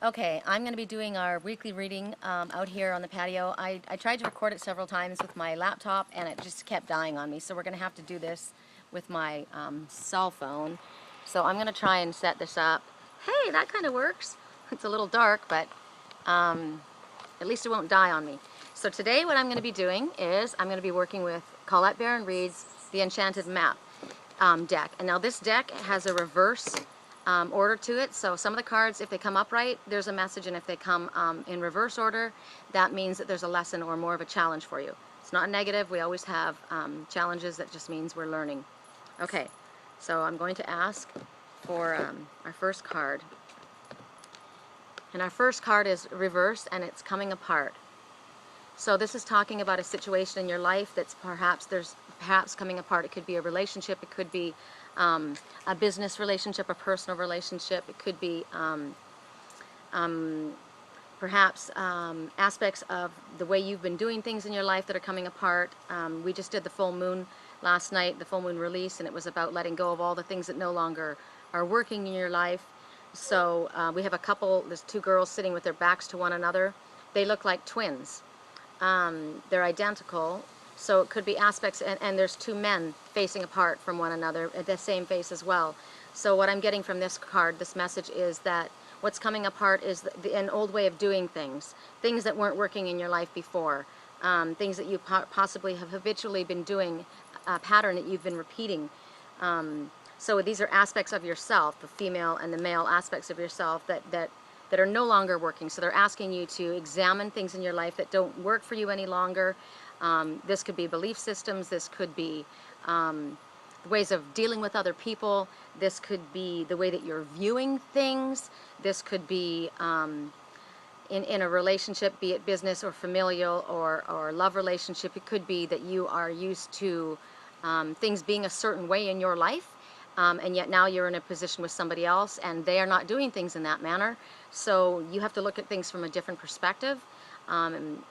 Okay, I'm going to be doing our weekly reading out here on the patio. I tried to record it several times with my laptop and it just kept dying on me, so we're going to have to do this with my cell phone. So I'm going to try and set this up. Hey, that kind of works. It's a little dark, but at least it won't die on me. So today what I'm going to be doing is I'm going to be working with Colette and Reid's the Enchanted map deck. And now this deck has a reverse order to it, so some of the cards, if they come upright, there's a message, and if they come in reverse order, that means that there's a lesson or more of a challenge for you. It's not negative. We always have challenges. That just means we're learning. Okay, so I'm going to ask for our first card. And our first card is reverse, and it's coming apart. So this is talking about a situation in your life that's perhaps coming apart. It could be a relationship, it could be a business relationship, a personal relationship, it could be perhaps aspects of the way you've been doing things in your life that are coming apart. We just did the full moon last night, the full moon release, and it was about letting go of all the things that no longer are working in your life. So we have a couple, there's two girls sitting with their backs to one another. They look like twins. They're identical, so it could be aspects, and there's two men facing apart from one another at the same face as well. So what I'm getting from this card, this message, is that what's coming apart is an old way of doing things that weren't working in your life before, things that you possibly have habitually been doing, a pattern that you've been repeating. So these are aspects of yourself, the female and the male aspects of yourself that are no longer working. So they're asking you to examine things in your life that don't work for you any longer. This could be belief systems, this could be ways of dealing with other people, this could be the way that you're viewing things, this could be in a relationship, be it business or familial or love relationship. It could be that you are used to things being a certain way in your life, and yet now you're in a position with somebody else and they are not doing things in that manner. So you have to look at things from a different perspective. And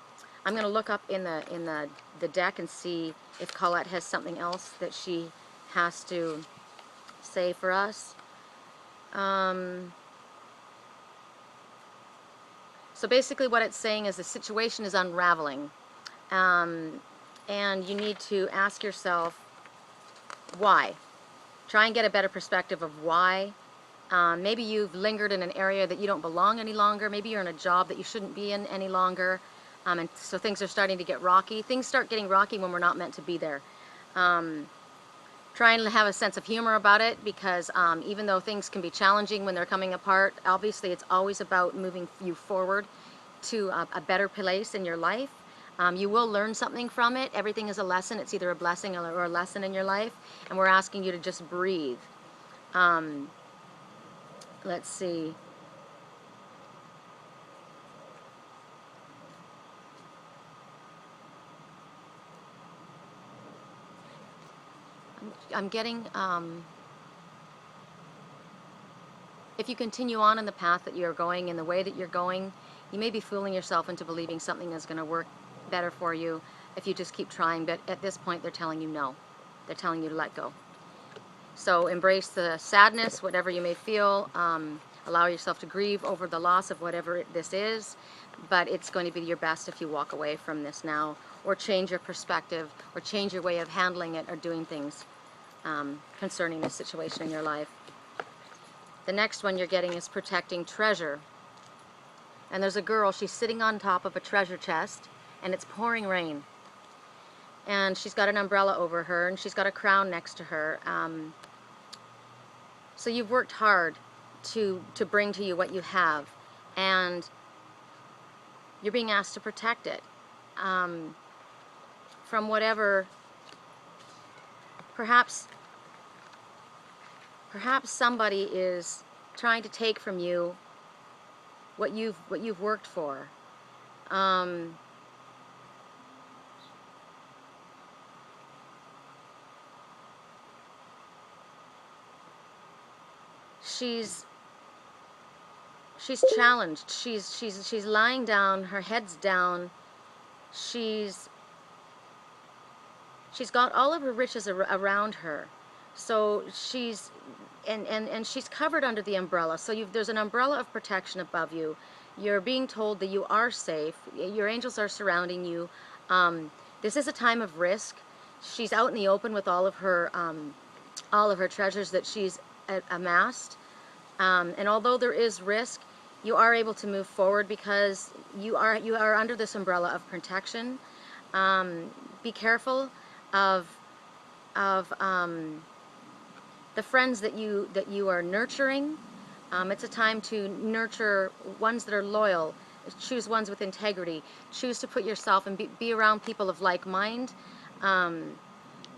I'm going to look up in the deck and see if Colette has something else that she has to say for us. So basically what it's saying is the situation is unraveling, and you need to ask yourself why. Try and get a better perspective of why. Maybe you've lingered in an area that you don't belong any longer. Maybe you're in a job that you shouldn't be in any longer. And so things are starting to get rocky. Things start getting rocky when we're not meant to be there. Try and have a sense of humor about it, because even though things can be challenging when they're coming apart, obviously it's always about moving you forward to a better place in your life. You will learn something from it. Everything is a lesson. It's either a blessing or a lesson in your life. And we're asking you to just breathe. Let's see. I'm getting, if you continue on in the path that you're going, in the way that you're going, you may be fooling yourself into believing something is going to work better for you if you just keep trying. But at this point, they're telling you no. They're telling you to let go. So embrace the sadness, whatever you may feel. Allow yourself to grieve over the loss of whatever this is, but it's going to be your best if you walk away from this now, or change your perspective, or change your way of handling it or doing things concerning this situation in your life. The next one you're getting is protecting treasure. And there's a girl, she's sitting on top of a treasure chest, and it's pouring rain. And she's got an umbrella over her, and she's got a crown next to her. So you've worked hard to bring to you what you have, and you're being asked to protect it from whatever, perhaps somebody is trying to take from you what you've worked for. She's challenged. She's lying down. Her head's down. She's got all of her riches around her. So she's and she's covered under the umbrella. So there's an umbrella of protection above you. You're being told that you are safe. Your angels are surrounding you. This is a time of risk. She's out in the open with all of her treasures that she's amassed. And although there is risk, you are able to move forward because you are under this umbrella of protection. Be careful of the friends that you are nurturing. It's a time to nurture ones that are loyal. Choose ones with integrity. Choose to put yourself and be around people of like mind.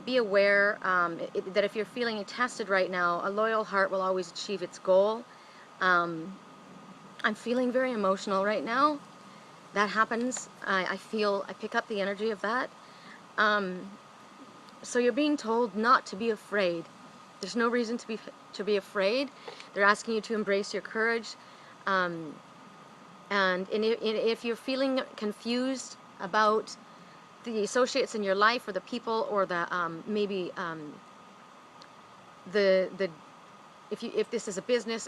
Be aware that if you're feeling tested right now, a loyal heart will always achieve its goal. I'm feeling very emotional right now. That happens. I pick up the energy of that. So you're being told not to be afraid. There's no reason to be afraid. They're asking you to embrace your courage. And if you're feeling confused about the associates in your life, or the people, or the if this is a business,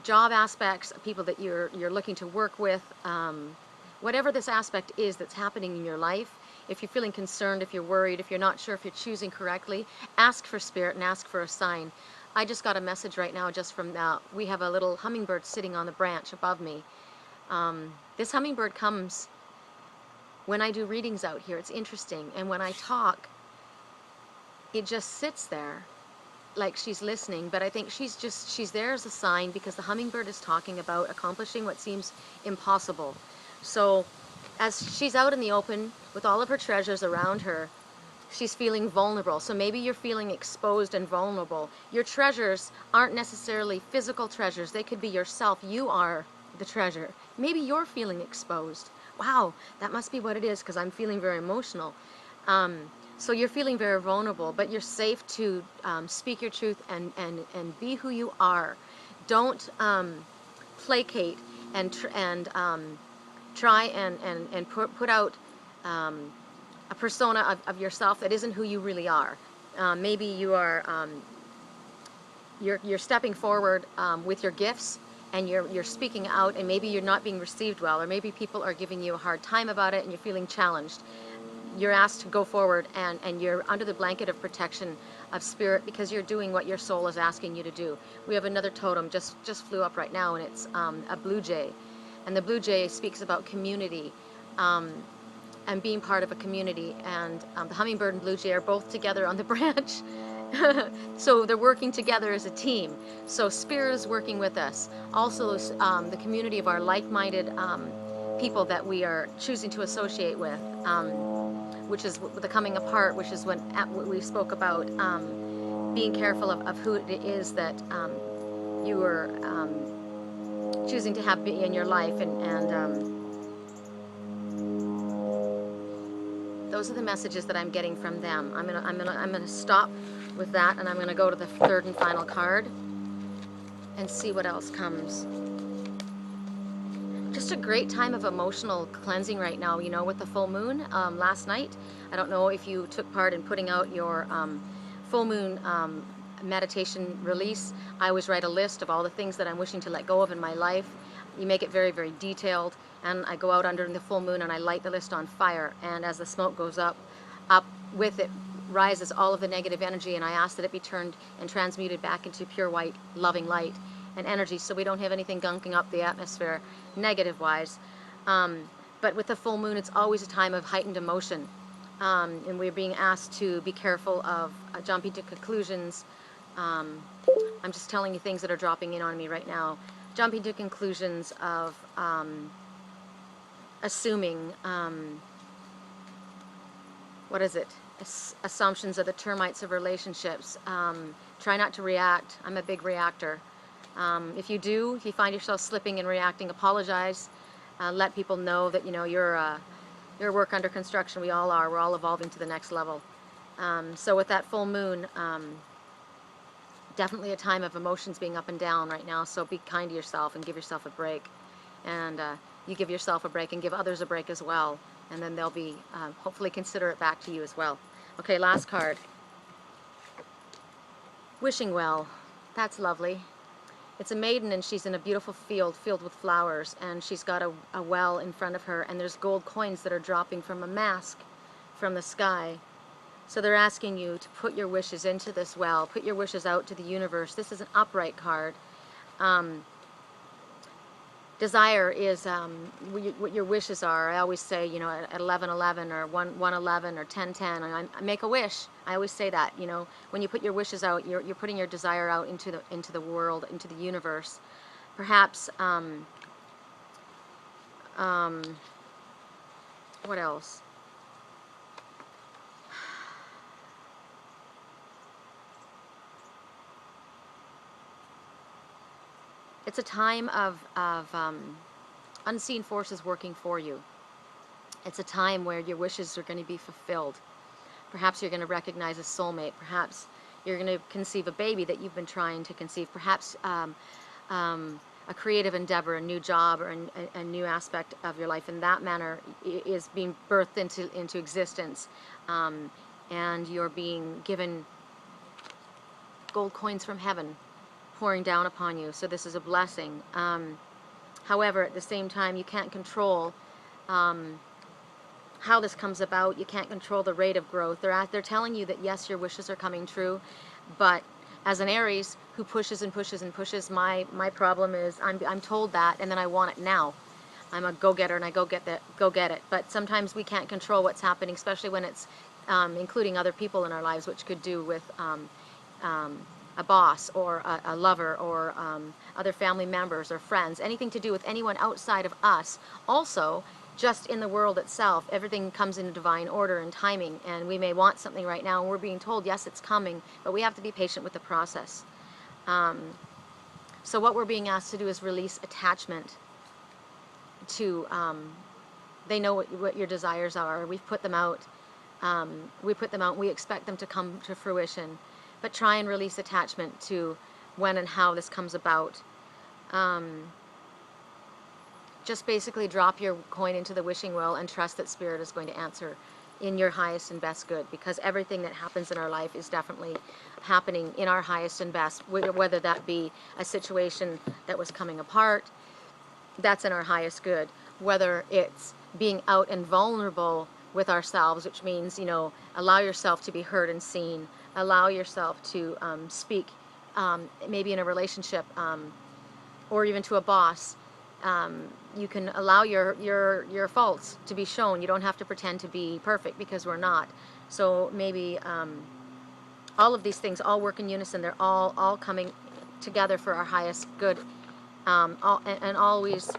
job aspects, people that you're looking to work with, whatever this aspect is that's happening in your life, if you're feeling concerned, if you're worried, if you're not sure if you're choosing correctly, ask for spirit and ask for a sign. I just got a message right now just from we have a little hummingbird sitting on the branch above me. This hummingbird comes when I do readings out here. It's interesting. And when I talk, it just sits there like she's listening, but I think she's there as a sign, because the hummingbird is talking about accomplishing what seems impossible. So as she's out in the open with all of her treasures around her, she's feeling vulnerable. So maybe you're feeling exposed and vulnerable. Your treasures aren't necessarily physical treasures. They could be yourself. You are the treasure. Maybe you're feeling exposed. Wow, that must be what it is, because I'm feeling very emotional. So you're feeling very vulnerable, but you're safe to speak your truth and be who you are. Don't placate and try and put out a persona of yourself that isn't who you really are. Maybe you are you're stepping forward with your gifts, and you're speaking out, and maybe you're not being received well, or maybe people are giving you a hard time about it and you're feeling challenged. You're asked to go forward, and you're under the blanket of protection of spirit, because you're doing what your soul is asking you to do. We have another totem just flew up right now, and it's a blue jay. And the blue jay speaks about community and being part of a community. And the hummingbird and blue jay are both together on the branch. So they're working together as a team. So spirit is working with us. Also, the community of our like-minded people that we are choosing to associate with, which is the coming apart, which is what we spoke about, being careful of who it is that you are choosing to have be in your life, and those are the messages that I'm getting from them. I'm gonna stop with that, and I'm gonna go to the third and final card and see what else comes. Just a great time of emotional cleansing right now, you know, with the full moon last night. I don't know if you took part in putting out your full moon meditation release. I always write a list of all the things that I'm wishing to let go of in my life. You make it very, very detailed, and I go out under the full moon and I light the list on fire, and as the smoke goes up with it rises all of the negative energy, and I ask that it be turned and transmuted back into pure white loving light and energy, so we don't have anything gunking up the atmosphere negative wise. But with the full moon, it's always a time of heightened emotion, and we're being asked to be careful of jumping to conclusions. I'm just telling you things that are dropping in on me right now. Jumping to conclusions of assuming, what is it? Assumptions are the termites of relationships. Try not to react. I'm a big reactor. If you find yourself slipping and reacting, apologize. Let people know that, you know, you're a work under construction. We all are. We're all evolving to the next level. So with that full moon, definitely a time of emotions being up and down right now. So be kind to yourself and give yourself a break. And you give yourself a break and give others a break as well. And then they'll be hopefully considerate back to you as well. Okay, last card. Wishing well. That's lovely. It's a maiden, and she's in a beautiful field filled with flowers, and she's got a well in front of her, and there's gold coins that are dropping from a mask from the sky. So they're asking you to put your wishes into this well, put your wishes out to the universe. This is an upright card. Desire is what your wishes are. I always say, you know, at 11:11 or 1:11 or 10:10, I make a wish. I always say that, you know, when you put your wishes out, you're putting your desire out into the world, into the universe. Perhaps what else? It's a time of unseen forces working for you. It's a time where your wishes are going to be fulfilled. Perhaps you're going to recognize a soulmate. Perhaps you're going to conceive a baby that you've been trying to conceive. Perhaps a creative endeavor, a new job, or a new aspect of your life in that manner is being birthed into existence. And you're being given gold coins from heaven pouring down upon you. So this is a blessing. However, at the same time, you can't control how this comes about. You can't control the rate of growth. They're telling you that yes, your wishes are coming true, but as an Aries who pushes and pushes and pushes, my problem is I'm told that, and then I want it now. I'm a go-getter, and I go get it. But sometimes we can't control what's happening, especially when it's including other people in our lives, which could do with a boss or a lover or other family members or friends, anything to do with anyone outside of us. Also, just in the world itself, everything comes in divine order and timing, and we may want something right now, and we're being told, yes, it's coming, but we have to be patient with the process. So what we're being asked to do is release attachment to, they know what your desires are. We've put them out. We expect them to come to fruition. But try and release attachment to when and how this comes about. Just basically drop your coin into the wishing well and trust that Spirit is going to answer in your highest and best good, because everything that happens in our life is definitely happening in our highest and best, whether that be a situation that was coming apart, that's in our highest good. Whether it's being out and vulnerable with ourselves, which means, you know, allow yourself to be heard and seen, allow yourself to speak, maybe in a relationship, or even to a boss. You can allow your faults to be shown. You don't have to pretend to be perfect, because we're not. So maybe all of these things all work in unison. They're all coming together for our highest good, and always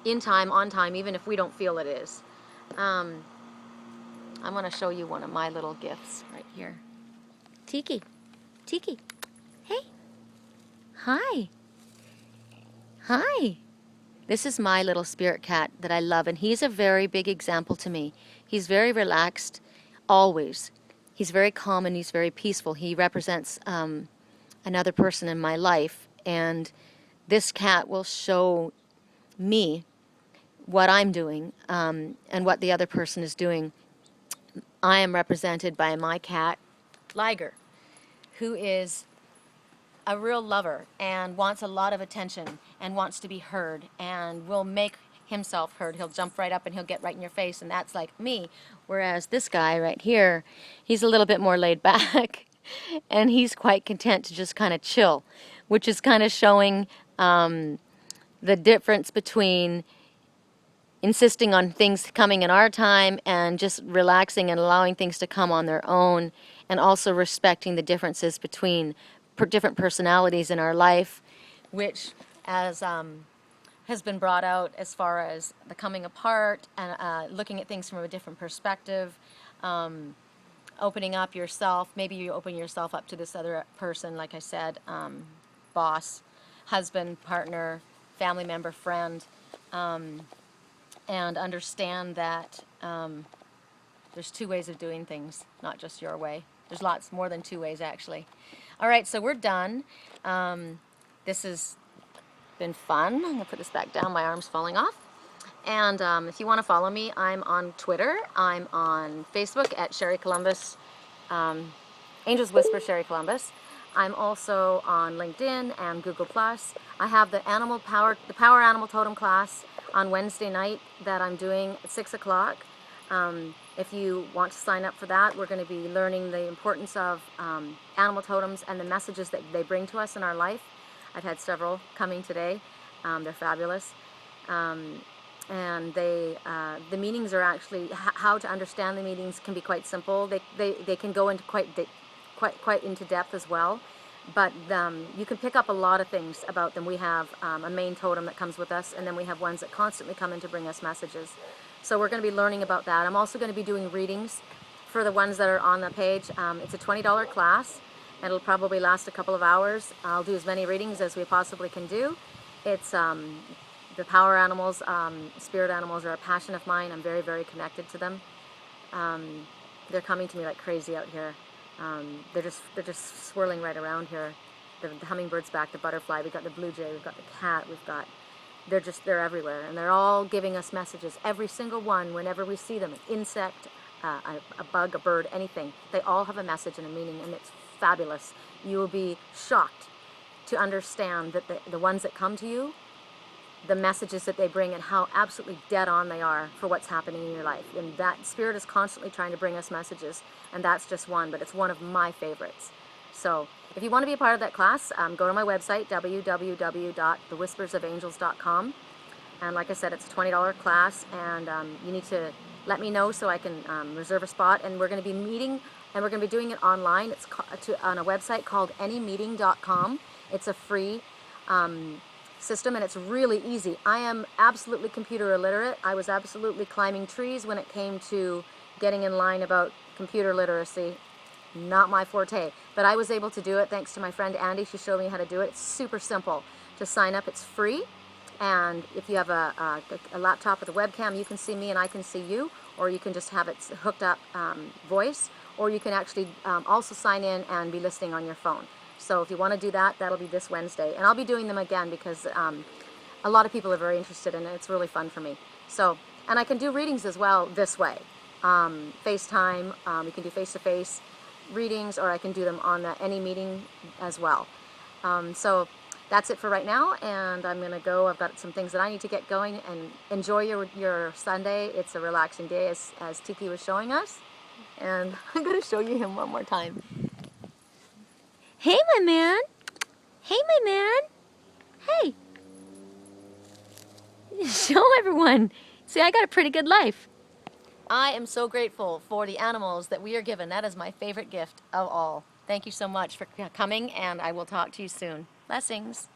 in time, on time, even if we don't feel it is. I'm going to show you one of my little gifts right here. Tiki. Tiki. Hey. Hi. Hi. This is my little spirit cat that I love, and he's a very big example to me. He's very relaxed, always. He's very calm and he's very peaceful. He represents another person in my life, and this cat will show me what I'm doing and what the other person is doing. I am represented by my cat, Liger, who is a real lover and wants a lot of attention and wants to be heard and will make himself heard. He'll jump right up and he'll get right in your face, and that's like me. Whereas this guy right here, he's a little bit more laid back and he's quite content to just kind of chill, which is kind of showing the difference between insisting on things coming in our time and just relaxing and allowing things to come on their own, and also respecting the differences between different personalities in our life, which as has been brought out as far as the coming apart and looking at things from a different perspective, opening up yourself. Maybe you open yourself up to this other person, like I said, boss, husband, partner, family member, friend, and understand that there's two ways of doing things, not just your way. There's lots more than two ways, actually. All right, so we're done. This has been fun. I'm going to put this back down. My arm's falling off. And if you want to follow me, I'm on Twitter. I'm on Facebook at Sherry Columbus, Angels Whisper Sherry Columbus. I'm also on LinkedIn and Google+. I have the Power Animal Totem class on Wednesday night that I'm doing at 6 o'clock. If you want to sign up for that, we're going to be learning the importance of animal totems and the messages that they bring to us in our life. I've had several coming today. They're fabulous. And the meanings are actually, how to understand the meanings can be quite simple. They can go into quite into depth as well. But you can pick up a lot of things about them. We have a main totem that comes with us, and then we have ones that constantly come in to bring us messages. So we're going to be learning about that. I'm also going to be doing readings for the ones that are on the page. It's a $20 class, and it'll probably last a couple of hours. I'll do as many readings as we possibly can do. It's the power animals, spirit animals are a passion of mine. I'm very, very connected to them. They're coming to me like crazy out here. They're just swirling right around here. The hummingbird's back, the butterfly, we've got the blue jay, we've got the cat, they're everywhere, and they're all giving us messages. Every single one, whenever we see them, an insect, a bug, a bird, anything, they all have a message and a meaning, and it's fabulous. You will be shocked to understand that the ones that come to you, the messages that they bring, and how absolutely dead on they are for what's happening in your life. And that spirit is constantly trying to bring us messages, and that's just one, but it's one of my favorites. So if you want to be a part of that class, go to my website, www.thewhispersofangels.com. And like I said, it's a $20 class, and you need to let me know so I can reserve a spot. And we're going to be meeting, and we're going to be doing it online. It's on a website called anymeeting.com. It's a free system, and it's really easy. I am absolutely computer illiterate. I was absolutely climbing trees when it came to getting in line about computer literacy. Not my forte, but I was able to do it thanks to my friend Andy. She showed me how to do it. It's super simple to sign up. It's free, and if you have a laptop with a webcam, you can see me and I can see you, or you can just have it hooked up voice, or you can actually also sign in and be listening on your phone. So if you want to do that, that'll be this Wednesday, and I'll be doing them again because a lot of people are very interested in it. It's really fun for me. So, and I can do readings as well this way. FaceTime, you can do face-to-face readings, or I can do them on any meeting as well. So that's it for right now, and I'm gonna go. I've got some things that I need to get going, and enjoy your Sunday. It's a relaxing day, as Tiki was showing us, and I'm gonna show you him one more time. Hey, my man. Hey, my man. Hey. Show everyone. See, I got a pretty good life. I am so grateful for the animals that we are given. That is my favorite gift of all. Thank you so much for coming, and I will talk to you soon. Blessings.